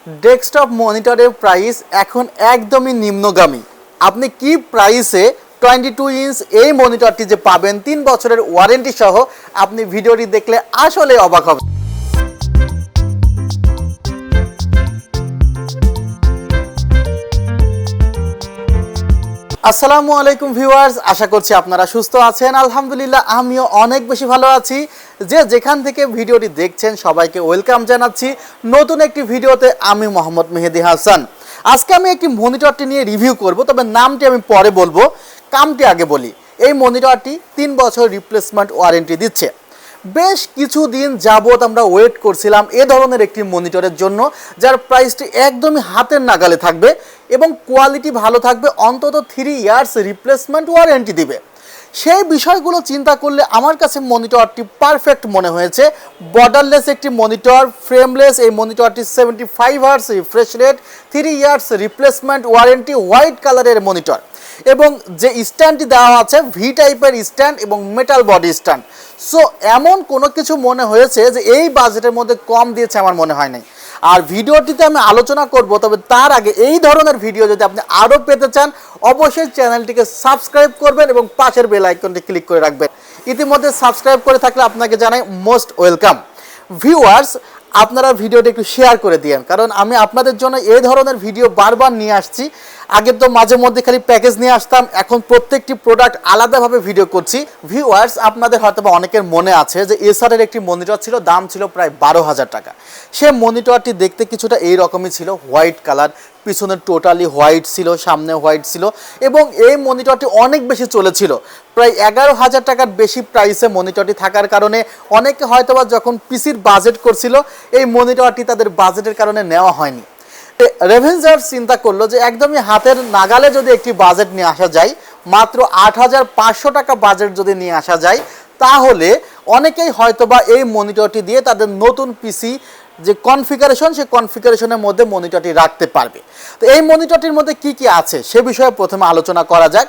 Desktop মনিটরের price এখন একদমই নিম্নগামী। আপনি কি প্রাইসে 22 ইঞ্চ এই মনিটরটি যে পাবেন 3 বছরের ওয়ারেন্টি সহ, আপনি ভিডিওটি দেখলে আসলে অবাক হবেন। আসসালামু আলাইকুম ভিউয়ার্স, আশা করছি আপনারা সুস্থ আছেন। আলহামদুলিল্লাহ আমিও অনেক বেশি ভালো আছি। যে যেখান থেকে ভিডিওটি দেখছেন সবাইকে ওয়েলকাম জানাচ্ছি নতুন একটি ভিডিওতে। আমি মোহাম্মদ মেহেদি হাসান। আজকে আমি একটি মনিটরটি নিয়ে রিভিউ করব, তবে নামটি আমি পরে বলবো, কামটি আগে বলি। এই মনিটরটি 3 বছর রিপ্লেসমেন্ট ওয়ারেন্টি দিচ্ছে। বেশ কিছুদিন যাবত আমরা ওয়েট করছিলাম এ ধরনের একটি মনিটরের জন্য, যার প্রাইসটি একদমই হাতের নাগালে থাকবে এবং কোয়ালিটি ভালো থাকবে, অন্তত 3 ইয়ার্স রিপ্লেসমেন্ট ওয়ারেন্টি দিবে। সেই বিষয়গুলো চিন্তা করলে আমার কাছে মনিটরটি পারফেক্ট মনে হয়েছে। বর্ডারলেস একটি মনিটর, ফ্রেমলেস এই মনিটরটি, 75 hertz refresh rate, 3 years replacement warranty, white কালারের মনিটর এবং যে স্ট্যান্ডটি দেওয়া আছে ভি টাইপের স্ট্যান্ড এবং মেটাল বডি স্ট্যান্ড। সো এমন কোনো কিছু মনে হয়েছে যে এই বাজেটের মধ্যে কম দিয়েছে আমার মনে হয় নাই। আর ভিডিওটিতে আমি আলোচনা করব, তবে তার আগে এই ধরনের ভিডিও যদি আপনি আরও পেতে চান অবশ্যই চ্যানেলটিকে সাবস্ক্রাইব করবেন এবং পাশের বেল আইকনটি ক্লিক করে রাখবেন। ইতিমধ্যে সাবস্ক্রাইব করে থাকলে আপনাকে জানাই মোস্ট ওয়েলকাম। ভিউয়ার্স, আপনারা ভিডিওটি একটু শেয়ার করে দিয়েন, কারণ আমি আপনাদের জন্য এই ধরনের ভিডিও বারবার নিয়ে আসছি। আগে তো মাঝে মধ্যে খালি প্যাকেজ নিয়ে আসতাম, এখন প্রত্যেকটি প্রোডাক্ট আলাদাভাবে ভিডিও করছি। ভিউয়ার্স, আপনাদের হয়তো বা অনেকের মনে আছে যে এসারের একটি মনিটর ছিল, দাম ছিল প্রায় 12,000 টাকা। সে মনিটরটি দেখতে কিছুটা এই রকমই ছিল, হোয়াইট কালার, পিছনে টোটালি হোয়াইট ছিল, সামনে হোয়াইট ছিল এবং এই মনিটরটি অনেক বেশি চলেছিল। প্রায় 11,000 টাকার বেশি প্রাইসে মনিটরটি থাকার কারণে অনেকে হয়তোবা যখন পিসির বাজেট করছিল এই মনিটরটি তাদের বাজেটের কারণে নেওয়া হয়নি। রেভেঞ্জার চিন্তা করলো যে একদমই হাতের নাগালে যদি একটি বাজেট নিয়ে আসা যায়, মাত্র 8,500 টাকা বাজেট যদি নিয়ে আসা যায়, তাহলে অনেকেই হয়তোবা এই মনিটরটি দিয়ে তাদের নতুন পিসি যে কনফিগারেশন, সেই কনফিগারেশনের মধ্যে মনিটরটি রাখতে পারবে। তো এই মনিটরটির মধ্যে কি কি আছে সে বিষয়ে প্রথমে আলোচনা করা যাক।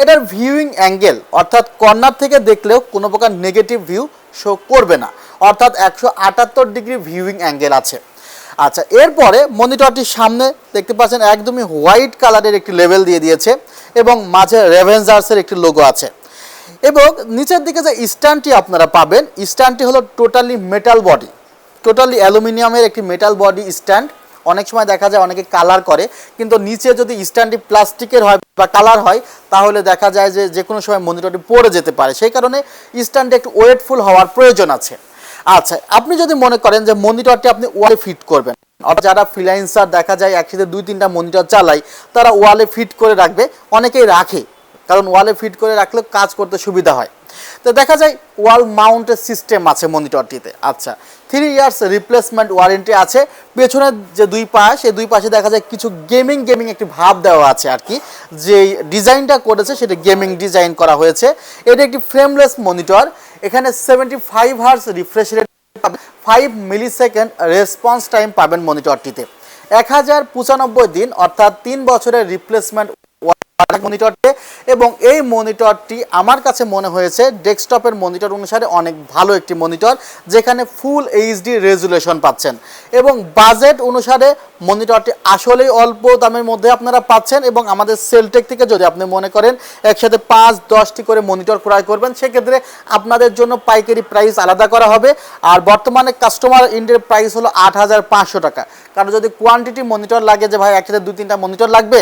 এটার ভিউইং অ্যাঙ্গেল, অর্থাৎ কর্নার থেকে দেখলেও কোনো প্রকার নেগেটিভ ভিউ শো করবে না, অর্থাৎ 178 ডিগ্রি ভিউইং অ্যাঙ্গেল আছে। আচ্ছা, এরপরে মনিটরটির সামনে দেখতে পাচ্ছেন একদমই হোয়াইট কালারের একটি লেবেল দিয়ে দিয়েছে এবং মাঝে রেভেঞ্জার্সের একটি লোগো আছে। এবং নিচের দিকে যে স্ট্যান্ডটি আপনারা পাবেন, স্ট্যান্ডটি হলো টোটালি মেটাল বডি, টোটালি অ্যালুমিনিয়ামের একটি মেটাল বডি স্ট্যান্ড। অনেক সময় দেখা যায় অনেকে কালার করে, কিন্তু নিচে যদি স্ট্যান্ডটি প্লাস্টিকের হয় বা কালার হয় তাহলে দেখা যায় যে যে কোনো সময় মনিটরটি পড়ে যেতে পারে, সেই কারণে স্ট্যান্ডটি একটু ওয়েটফুল হওয়ার প্রয়োজন আছে। আচ্ছা, আপনি যদি মনে করেন যে মনিটরটি আপনি ওয়ালে ফিট করবেন, অর্থাৎ যারা ফ্রিল্যান্সার দেখা যায় একসাথে 2-3টা মনিটর চালায়, তারা ওয়ালে ফিট করে রাখবে, অনেকেই রাখে, কারণ ওয়ালে ফিট করে রাখলে কাজ করতে সুবিধা হয়। তো দেখা যায় ওয়াল মাউন্টের সিস্টেম আছে মনিটরটিতে। আচ্ছা, 3 ইয়ার্স রিপ্লেসমেন্ট ওয়ারেন্টি আছে। পেছনের যে দুই পাশ, এই দুই পাশে দেখা যায় কিছু গেমিং একটি ভাব দেওয়া আছে আর কি। যে ডিজাইনটা করেছে সেটা গেমিং ডিজাইন করা হয়েছে। এটা একটি ফ্রেমলেস মনিটর। এখানে 75 hertz refresh rate, 5 millisecond response time পাবেন মনিটরটিতে। 1095 দিন, অর্থাৎ 3 বছরের রিপ্লেসমেন্ট মনিটরটি। এবং এই মনিটরটি আমার কাছে মনে হয়েছে ডেস্কটপের মনিটর অনুসারে অনেক ভালো একটি মনিটর, যেখানে ফুল এইচডি রেজুলেশন পাচ্ছেন এবং বাজেট অনুসারে মনিটরটি আসলেই অল্প দামের মধ্যে আপনারা পাচ্ছেন। এবং আমাদের সেলটেক থেকে যদি আপনি মনে করেন একসাথে 5-10টি করে মনিটর ক্রয় করবেন, সেক্ষেত্রে আপনাদের জন্য পাইকারি প্রাইস আলাদা করা হবে। আর বর্তমানে কাস্টমার ইন্ডের প্রাইস হলো 8,500 টাকা। কারণ যদি কোয়ান্টিটি মনিটর লাগে যে ভাই একসাথে 2-3টা মনিটর লাগবে,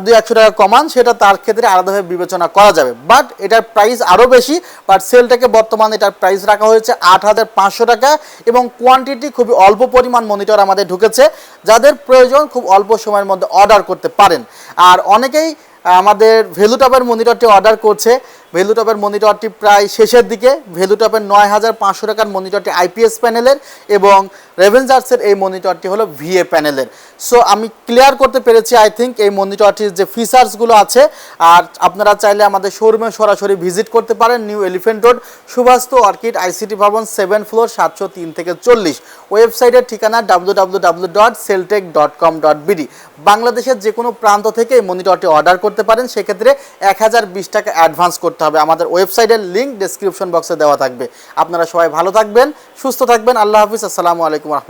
200-100 টাকা কমান, সেটা তার ক্ষেত্রে আলাদাভাবে বিবেচনা করা যাবে, বাট এটার প্রাইস আরও বেশি। বাট সেলটাকে বর্তমানে এটার প্রাইস রাখা হয়েছে 8,500 টাকা এবং কোয়ান্টিটি খুবই অল্প পরিমাণ মনিটর আমাদের ঢুকেছে। যাদের প্রয়োজন খুব অল্প সময়ের মধ্যে অর্ডার করতে পারেন। আর অনেকেই আমাদের ভ্যালুটপের মনিটরটি অর্ডার করছে। ভ্যালুটপের মনিটরটি প্রায় শেষের দিকে। ভ্যালুটপের 9,500 টাকার মনিটরটি আইপিএস প্যানেলের এবং রেভেঞ্জার্সের এই মনিটরটি হলো ভিএ প্যানেলের। সো আমি ক্লিয়ার করতে পেরেছি আই থিঙ্ক এই মনিটরটির যে ফিচার্সগুলো আছে। আর আপনারা চাইলে আমাদের শোরুমে সরাসরি ভিজিট করতে পারেন, নিউ এলিফেন্ট রোড, সুভাস্তু অর্কিড, আইসিটি ভবন, 7 ফ্লোর, 703 থেকে 40। ওয়েবসাইটের ঠিকানা www.celltech.com.bd। বাংলাদেশের যে কোনো প্রান্ত থেকে এই মনিটরটি অর্ডার করতে পারেন, সেক্ষেত্রে 1020 টাকা অ্যাডভান্স করতে হবে। আমাদের ওয়েবসাইটের লিঙ্ক ডেসক্রিপশন বক্সে দেওয়া থাকবে। আপনারা সবাই ভালো থাকবেন, সুস্থ থাকবেন। আল্লাহ হাফিজ, আসসালামু আলাইকুম।